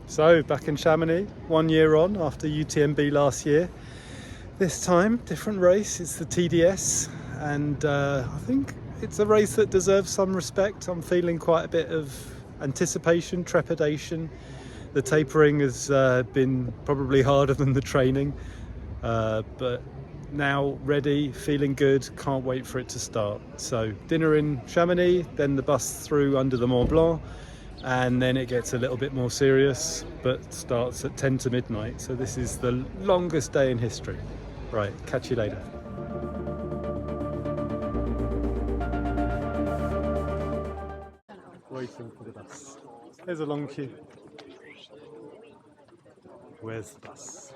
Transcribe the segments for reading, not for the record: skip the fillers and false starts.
So back in Chamonix, 1 year on after UTMB last year. This time, different race, it's the TDS, and I think it's a race that deserves some respect. I'm feeling quite a bit of anticipation, trepidation. The tapering has been probably harder than the training, but now ready, feeling good, can't wait for it to start. So dinner in Chamonix, then the bus through under the Mont Blanc, and then it gets a little bit more serious, but starts at 10 to midnight. So this is the longest day in history. Right, catch you later. Waiting for the bus. There's a long queue. Where's the bus?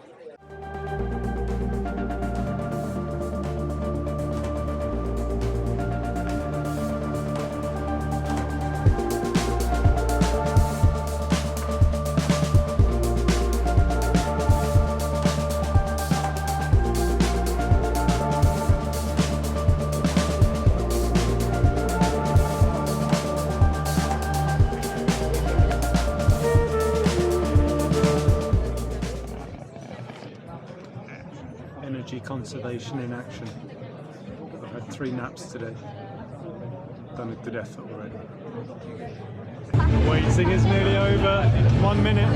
Energy conservation in action. I've had 3 naps today. Done a good effort already. Waiting is nearly over. 1 minute.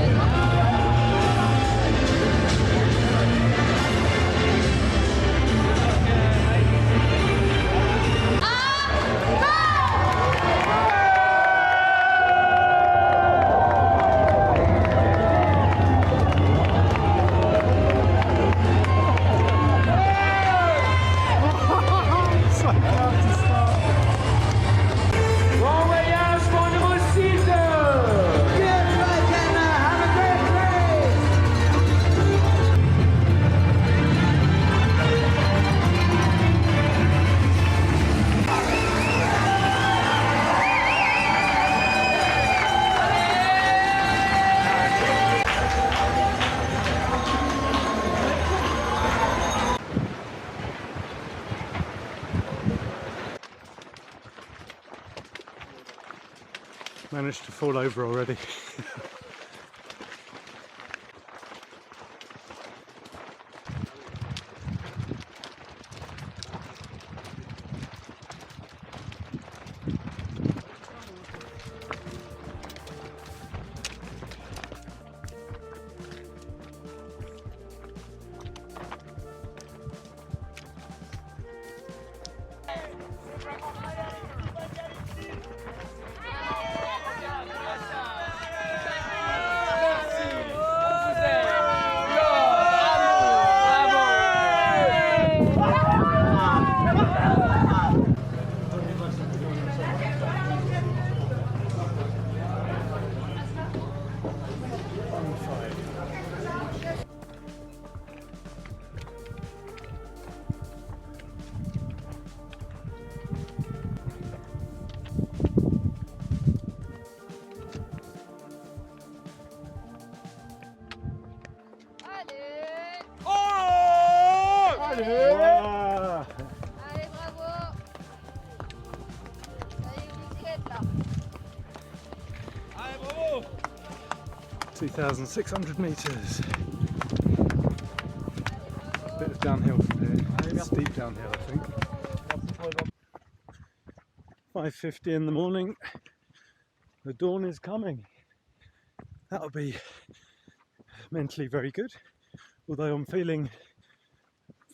Managed to fall over already. Wow. Allez, bravo. Allez, l'étiquette là. Allez, bravo. 2,600 metres. Bit of downhill from here. Steep downhill, I think. 5:50 in the morning. The dawn is coming. That'll be mentally very good. Although I'm feeling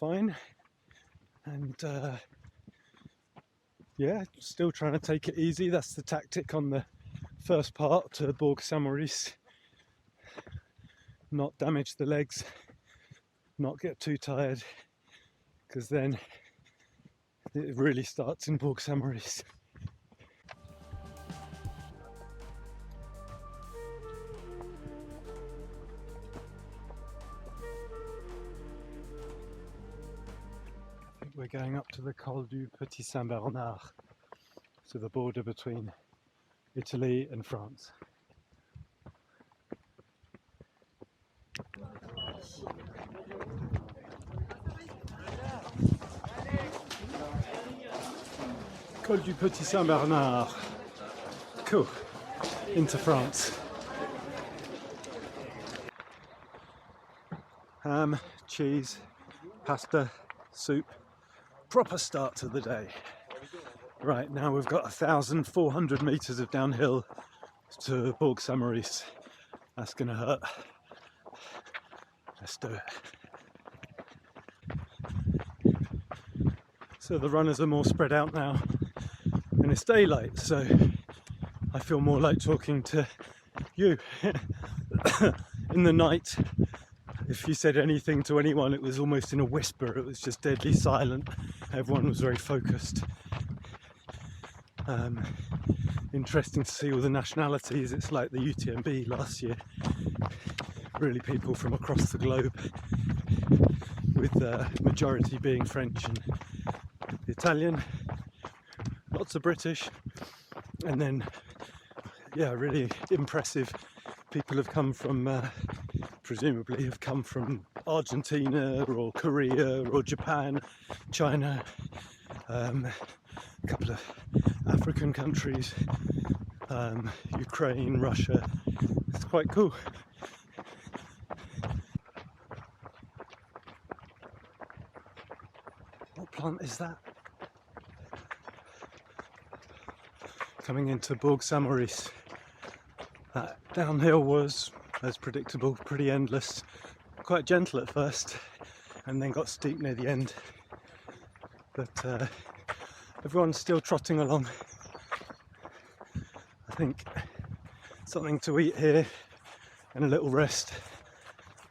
fine, and yeah, still trying to take it easy. That's the tactic on the first part to Bourg Saint-Maurice. Not damage the legs, not get too tired, because then it really starts in Bourg Saint-Maurice. We're going up to the Col du Petit Saint-Bernard, to the border between Italy and France. Col du Petit Saint-Bernard. Cool. Into France. Ham, cheese, pasta, soup. Proper start to the day. Right, now we've got 1,400 meters of downhill to Bourg Saint-Maurice. That's gonna hurt. Let's do it. So the runners are more spread out now and it's daylight, so I feel more like talking to you. In the night, if you said anything to anyone, it was almost in a whisper. It was just deadly silent. Everyone was very focused. Interesting to see all the nationalities. It's like the UTMB last year. Really people from across the globe, with the majority being French and Italian. Lots of British. And then, yeah, really impressive. People have come from, presumably have come from Argentina or Korea or Japan, China, a couple of African countries, Ukraine, Russia. It's quite cool. What plant is that? Coming into Bourg Saint-Maurice. That downhill was, as predictable, pretty endless. Quite gentle at first, and then got steep near the end. But everyone's still trotting along. I think something to eat here and a little rest,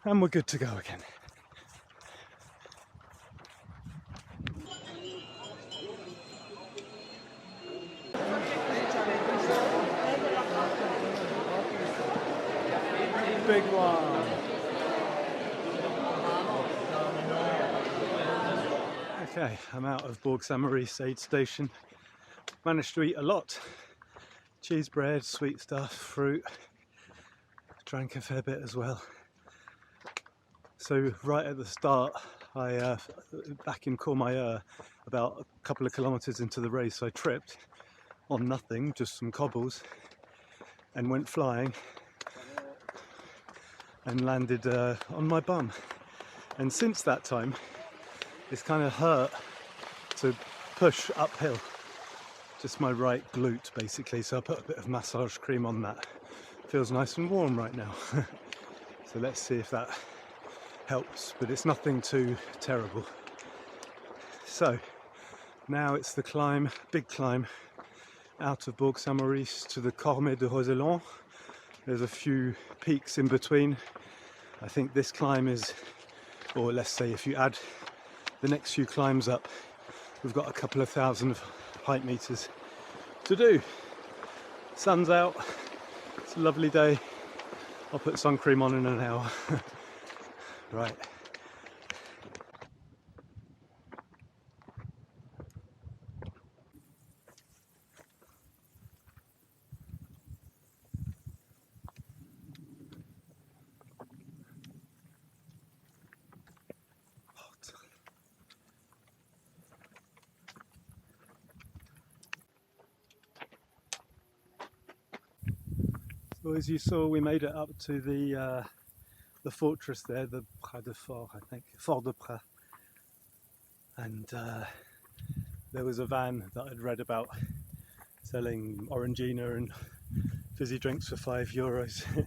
and we're good to go again. Big one. Okay, I'm out of Bourg Saint-Maurice aid station. Managed to eat a lot. Cheese bread, sweet stuff, fruit. Drank a fair bit as well. So right at the start, I back in Courmayeur, about a couple of kilometres into the race, I tripped on nothing, just some cobbles, and went flying and landed on my bum. And since that time, it's kind of hurt to push uphill. Just my right glute, basically. So I put a bit of massage cream on that. Feels nice and warm right now. So let's see if that helps, but it's nothing too terrible. So now it's the climb, big climb, out of Bourg Saint-Maurice to the Courmayeur de Roselon. There's a few peaks in between. I think this climb is, or let's say if you add the next few climbs up, we've got a couple of thousand height meters to do. Sun's out, it's a lovely day. I'll put sun cream on in an hour. Right. So as you saw, we made it up to the fortress there, the Prat de Fort, I think, Fort de Prat. And there was a van that I'd read about selling Orangina and fizzy drinks for €5.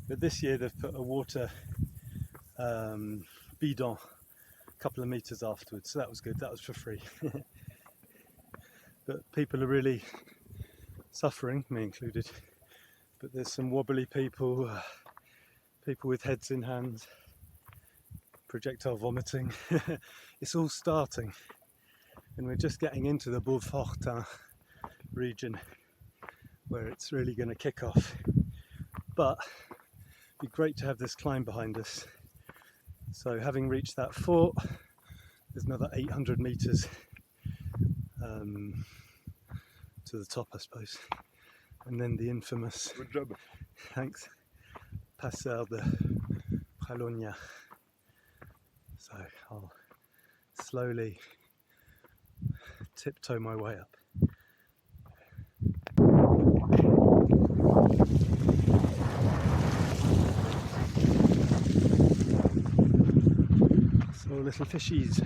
But this year they've put a water bidon a couple of meters afterwards, so that was good, that was for free. But people are really suffering, me included. But there's some wobbly people, people with heads in hands, projectile vomiting. It's all starting, and we're just getting into the Beaufort region where it's really going to kick off. But it'd be great to have this climb behind us. So having reached that fort, there's another 800 meters to the top, I suppose. And then the infamous, good job, thanks, Passeur de Pralogna. So I'll slowly tiptoe my way up. little fishies.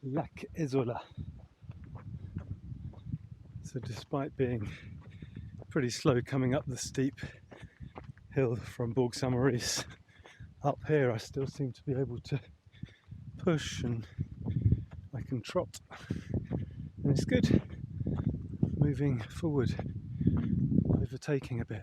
Lac Ezola. So despite being pretty slow coming up the steep hill from Bourg Saint-Maurice, up here I still seem to be able to push, and I can trot, and it's good. Moving forward, overtaking a bit.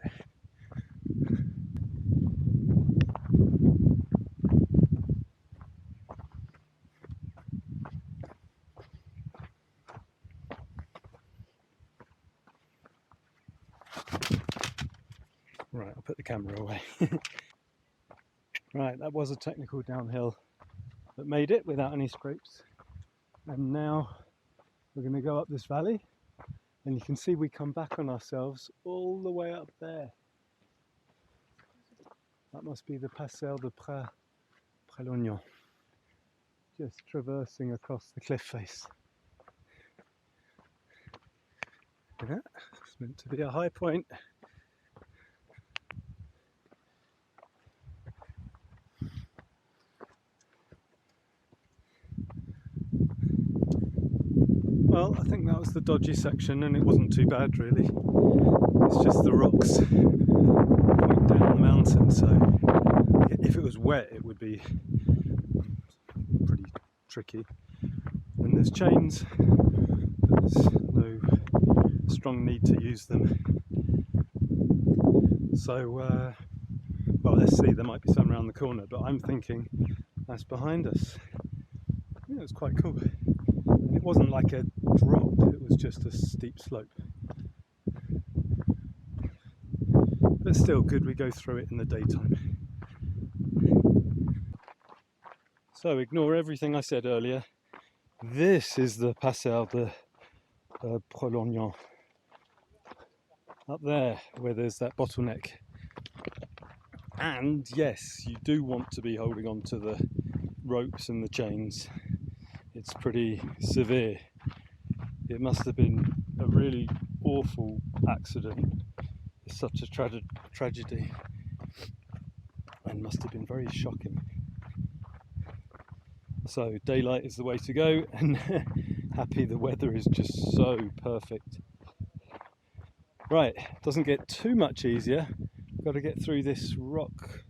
Right, I'll put the camera away. Right, that was a technical downhill, but made it without any scrapes. And now we're going to go up this valley, and you can see we come back on ourselves all the way up there. That must be the Passer de Pré-Lognan, just traversing across the cliff face. Yeah, it's meant to be a high point. Well, I think that was the dodgy section, and it wasn't too bad really. It's just the rocks going down the mountain, so if it was wet it would be pretty tricky. And there's chains, but there's no strong need to use them. So, well, let's see, there might be some around the corner, but I'm thinking that's behind us. Yeah, it was quite cool. And it wasn't like a drop, it was just a steep slope. But still good, we go through it in the daytime. So ignore everything I said earlier. This is the Passer de Pré-Lognan. Up there, where there's that bottleneck. And yes, you do want to be holding on to the ropes and the chains. It's pretty severe. It must have been a really awful accident. It's such a tragedy, and must have been very shocking. So daylight is the way to go, and happy the weather is just so perfect. Right, doesn't get too much easier. Got to get through this rock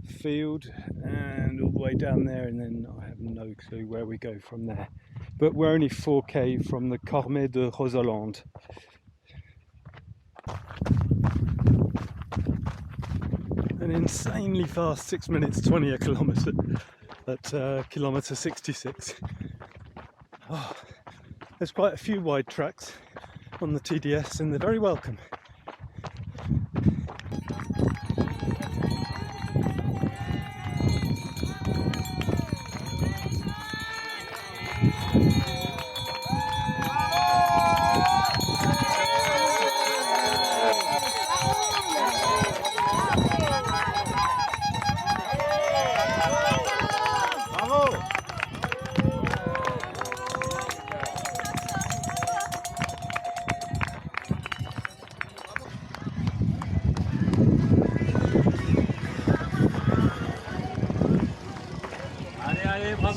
field and all the way down there, and then I have no clue where we go from there. But we're only 4k from the Courmayeur de Roseland. An insanely fast 6 minutes 20 a kilometre at kilometre 66. Oh, there's quite a few wide tracks on the TDS, and they're very welcome.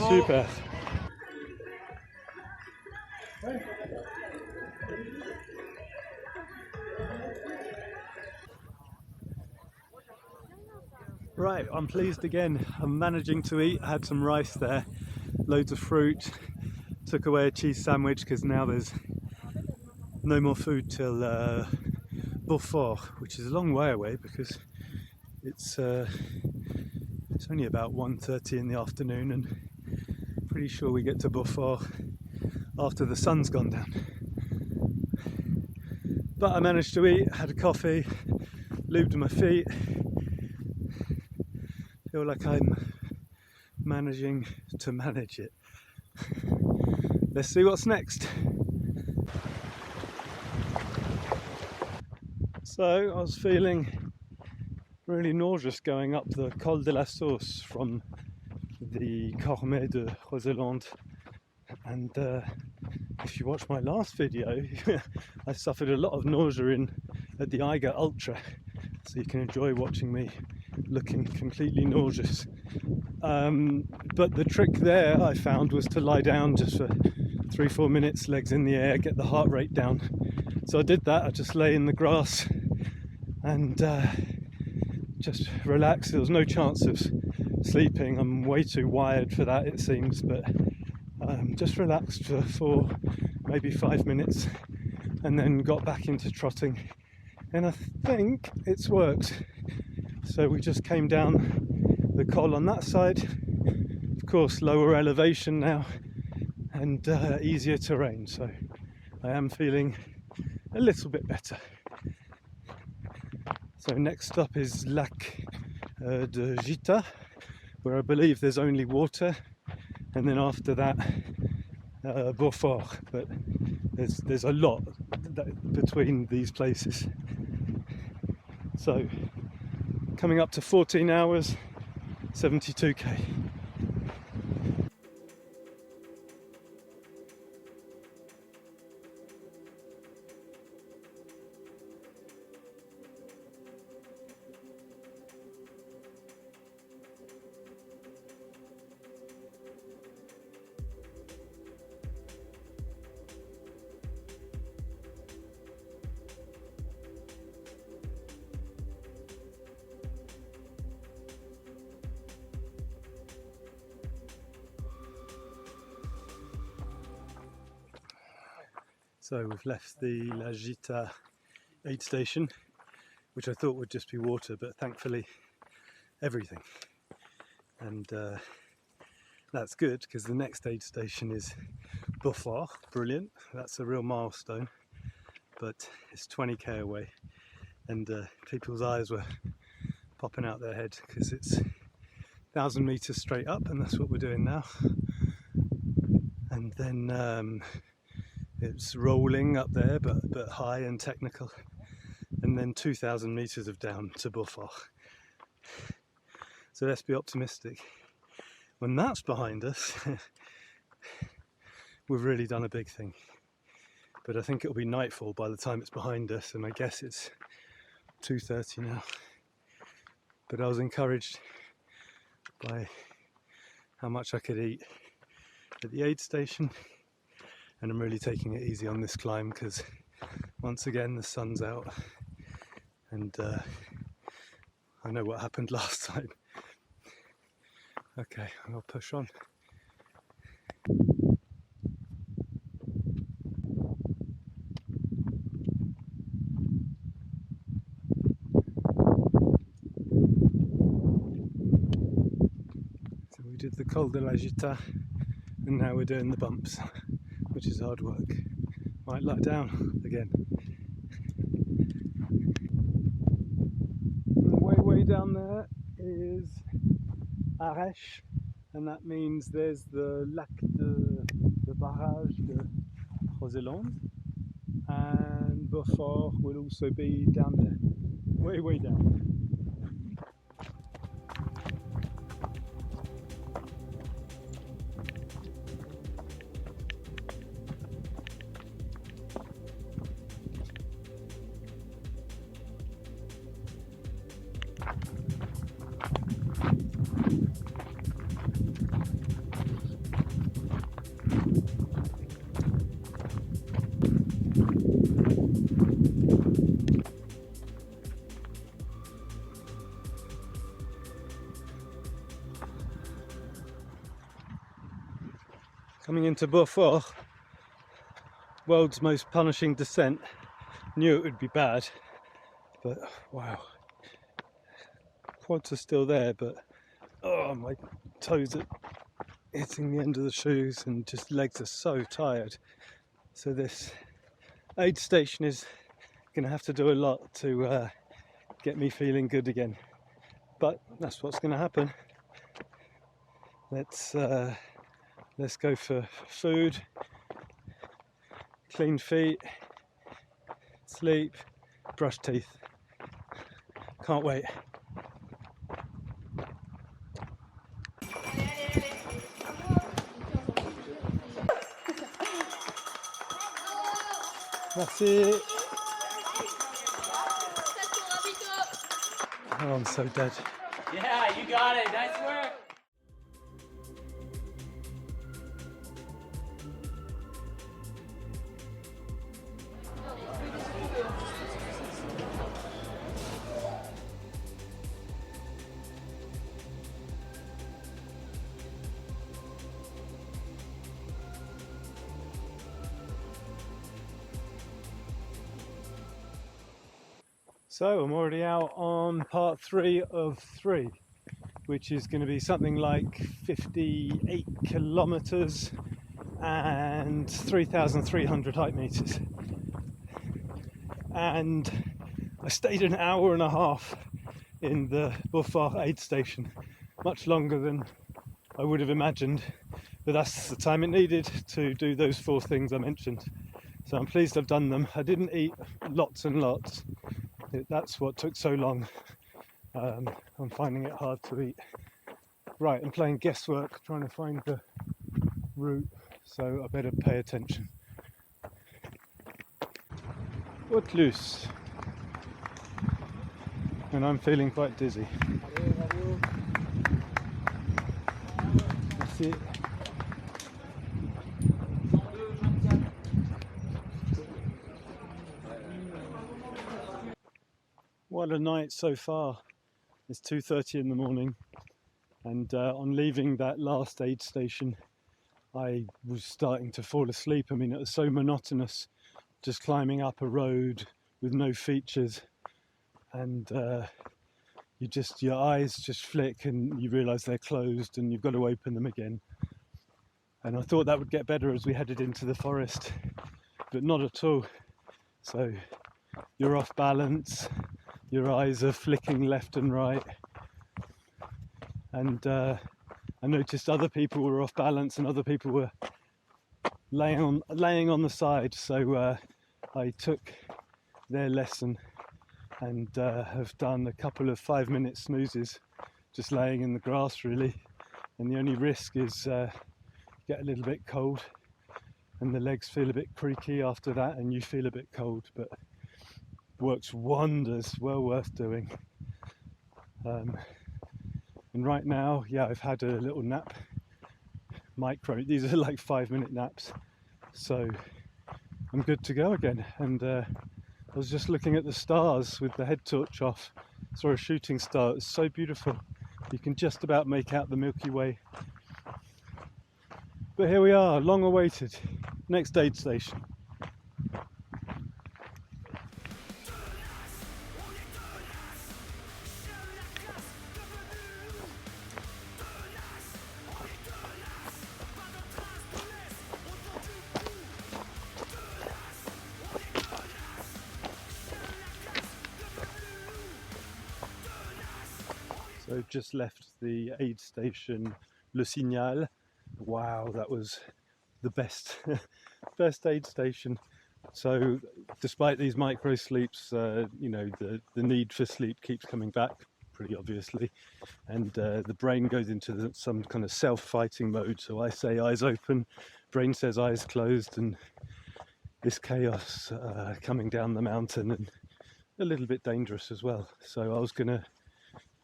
Super. Right, I'm pleased again. I'm managing to eat. I had some rice there, loads of fruit, took away a cheese sandwich because now there's no more food till Beaufort, which is a long way away because it's only about 1:30 in the afternoon, and pretty sure we get to Beaufort after the sun's gone down. But I managed to eat, had a coffee, lubed my feet. Feel like I'm managing to manage it. Let's see what's next. So I was feeling really nauseous going up the Col de la Sauce from the Courmayeur de Roseland, and if you watch my last video I suffered a lot of nausea at the Eiger Ultra, so you can enjoy watching me looking completely nauseous. But the trick there I found was to lie down just for 3-4 minutes, legs in the air, get the heart rate down. So I did that. I just lay in the grass and just relaxed. There was no chance of sleeping. I'm way too wired for that, it seems, but just relaxed for maybe 5 minutes and then got back into trotting, and I think it's worked. So we just came down the col on that side, of course lower elevation now and easier terrain, so I am feeling a little bit better. So next stop is Lac de Gita, where I believe there's only water, and then after that Beaufort, but there's a lot between these places. So coming up to 14 hours, 72k. So we've left the La Gita aid station, which I thought would just be water, but thankfully everything. And that's good, because the next aid station is Beaufort. Brilliant, that's a real milestone, but it's 20k away, and people's eyes were popping out their head because it's 1,000 meters straight up, and that's what we're doing now. And then it's rolling up there, but high and technical, and then 2,000 meters of down to Beaufort. So let's be optimistic. When that's behind us, we've really done a big thing. But I think it'll be nightfall by the time it's behind us, and I guess it's 2:30 now. But I was encouraged by how much I could eat at the aid station, and I'm really taking it easy on this climb because once again the sun's out, and I know what happened last time. Okay, I'll push on. So we did the Col de la Gita, and now we're doing the bumps, which is hard work. Might lie down again. Way down there is Arèche, and that means there's the barrage de Roseland, and Beaufort will also be down there, way down. Coming into Beaufort, world's most punishing descent. Knew it would be bad, but wow. Quads are still there, but oh, my toes are hitting the end of the shoes and just legs are so tired. So this aid station is going to have to do a lot to get me feeling good again. But that's what's going to happen. Let's go for food, clean feet, sleep, brush teeth. Can't wait. Merci. Oh, I'm so dead. Yeah, you got it. Nice work. So I'm already out on part 3 of 3, which is going to be something like 58 kilometers and 3,300 height meters. And I stayed an hour and a half in the Beaufort aid station, much longer than I would have imagined, but that's the time it needed to do those 4 things I mentioned. So I'm pleased I've done them. I didn't eat lots and lots. That's what took so long. I'm finding it hard to eat. Right, I'm playing guesswork, trying to find the route, so I better pay attention. Haute-Luce. And I'm feeling quite dizzy. That's it. What a night so far. It's 2:30 in the morning, and on leaving that last aid station I was starting to fall asleep. I mean, it was so monotonous, just climbing up a road with no features, and your eyes just flick and you realise they're closed and you've got to open them again. And I thought that would get better as we headed into the forest, but not at all. So you're off balance, your eyes are flicking left and right, and I noticed other people were off balance and other people were laying on the side. So I took their lesson and have done a couple of 5-minute snoozes, just laying in the grass really. And the only risk is get a little bit cold and the legs feel a bit creaky after that, and you feel a bit cold, but works wonders, well worth doing. And right now, yeah, I've had a little nap, these are like 5-minute naps, so I'm good to go again. And I was just looking at the stars with the head torch off, saw a shooting star. It's so beautiful, you can just about make out the Milky Way. But here we are, long awaited, next aid station. So just left the aid station Le Signal. Wow, that was the best best aid station. So despite these micro sleeps, you know, the need for sleep keeps coming back pretty obviously, and the brain goes into some kind of self-fighting mode. So I say eyes open, brain says eyes closed, and this chaos coming down the mountain, and a little bit dangerous as well. So I was gonna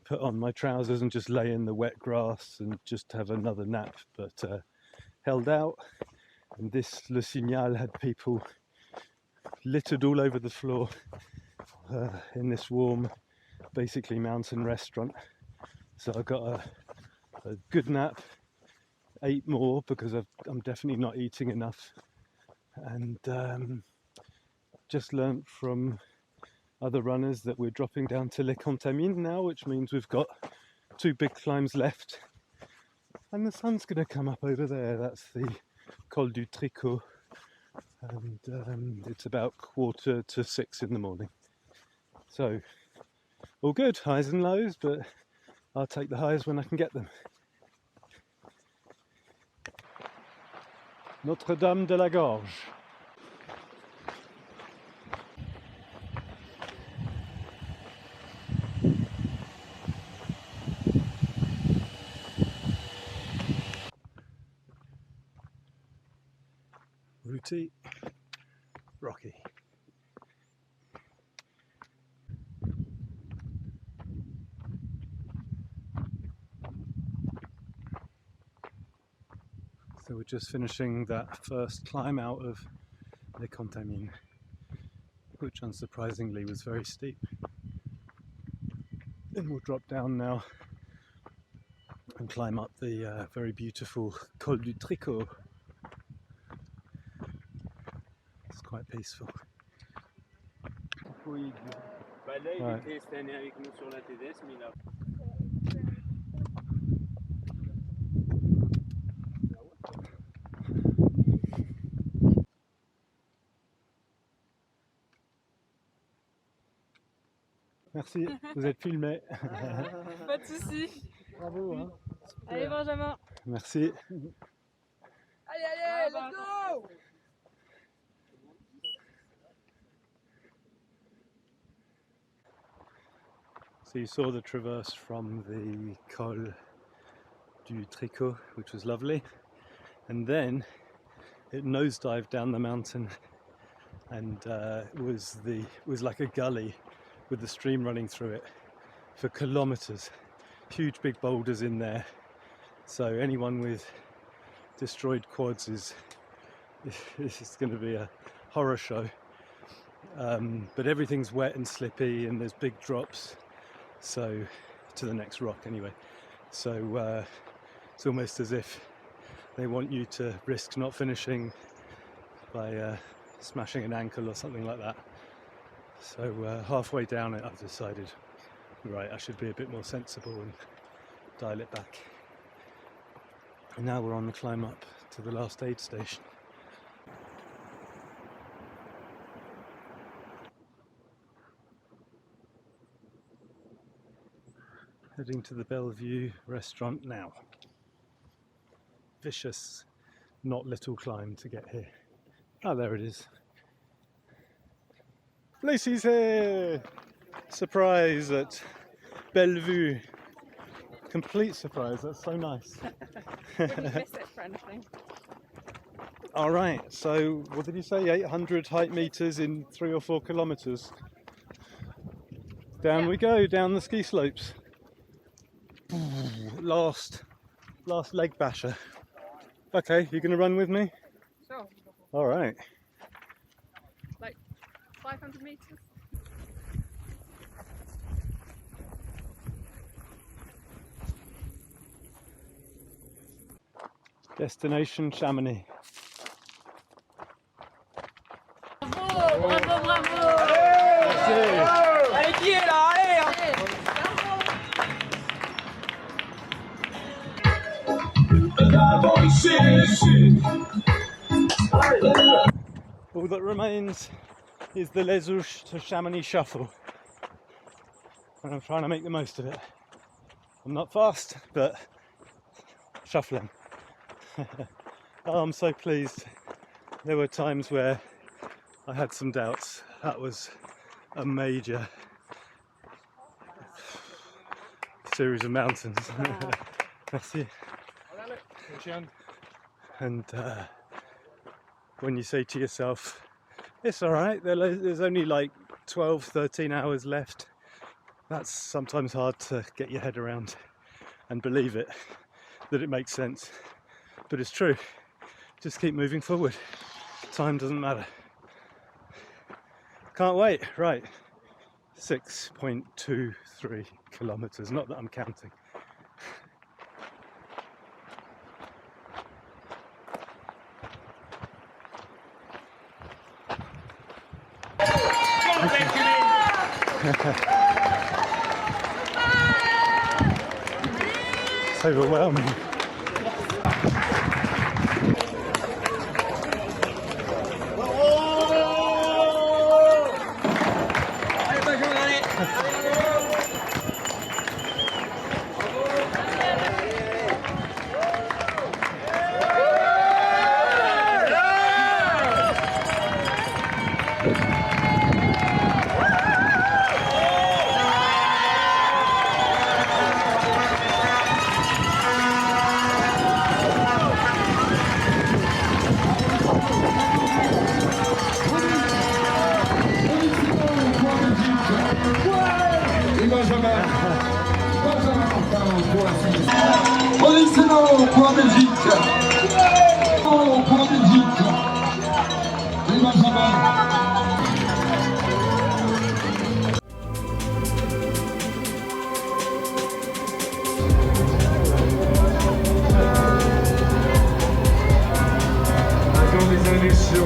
put on my trousers and just lay in the wet grass and just have another nap, but held out. And this Le Signal had people littered all over the floor in this warm, basically mountain restaurant. So I got a good nap, ate more because I'm definitely not eating enough, and just learnt from other runners that we're dropping down to Les Contamines now, which means we've got 2 big climbs left, and the sun's going to come up over there. That's the Col du Tricot, and it's about 5:45 in the morning. So all good, highs and lows, but I'll take the highs when I can get them. Notre-Dame de la Gorge. Rooty, rocky. So we're just finishing that first climb out of Les Contamines, which unsurprisingly was very steep. Then we'll drop down now and climb up the very beautiful Col du Tricot. It's quite peaceful. Oui. Bah là, il Ouais. était cette année avec nous sur la TDS, mais il a... Merci, vous êtes filmé. Pas de soucis. Bravo. Hein. Allez Benjamin. Merci. Allez, allez, let's go! So you saw the traverse from the Col du Tricot, which was lovely, and then it nosedived down the mountain, and was like a gully with the stream running through it for kilometers. Huge big boulders in there, so anyone with destroyed quads is going to be a horror show. But everything's wet and slippy, and there's big drops, so to the next rock anyway. So it's almost as if they want you to risk not finishing by smashing an ankle or something like that. So halfway down it, I've decided, right, I should be a bit more sensible and dial it back. And now we're on the climb up to the last aid station. Heading to the Bellevue restaurant now. Vicious, not little climb to get here. Oh, there it is. Lacey's here! Surprise at Bellevue. Complete surprise, that's so nice. Didn't miss it for anything. Alright, so what did you say? 800 height meters in 3 or 4 kilometers. Down we go, down the ski slopes. Last leg basher. Okay, you gonna run with me? Sure. Alright. Like 500 meters. Destination Chamonix. Bravo, bravo, bravo. Allez, qui est là? Allez! All that remains is the Les Houches to Chamonix shuffle. And I'm trying to make the most of it. I'm not fast, but shuffling. Oh, I'm so pleased. There were times where I had some doubts. That was a major series of mountains. Merci. And when you say to yourself, it's alright, there's only like 12, 13 hours left, that's sometimes hard to get your head around and believe it, that it makes sense. But it's true. Just keep moving forward. Time doesn't matter. Can't wait. Right. 6.23 kilometers. Not that I'm counting. It's overwhelming. Positionnement pour la Belgique. Encore des années sur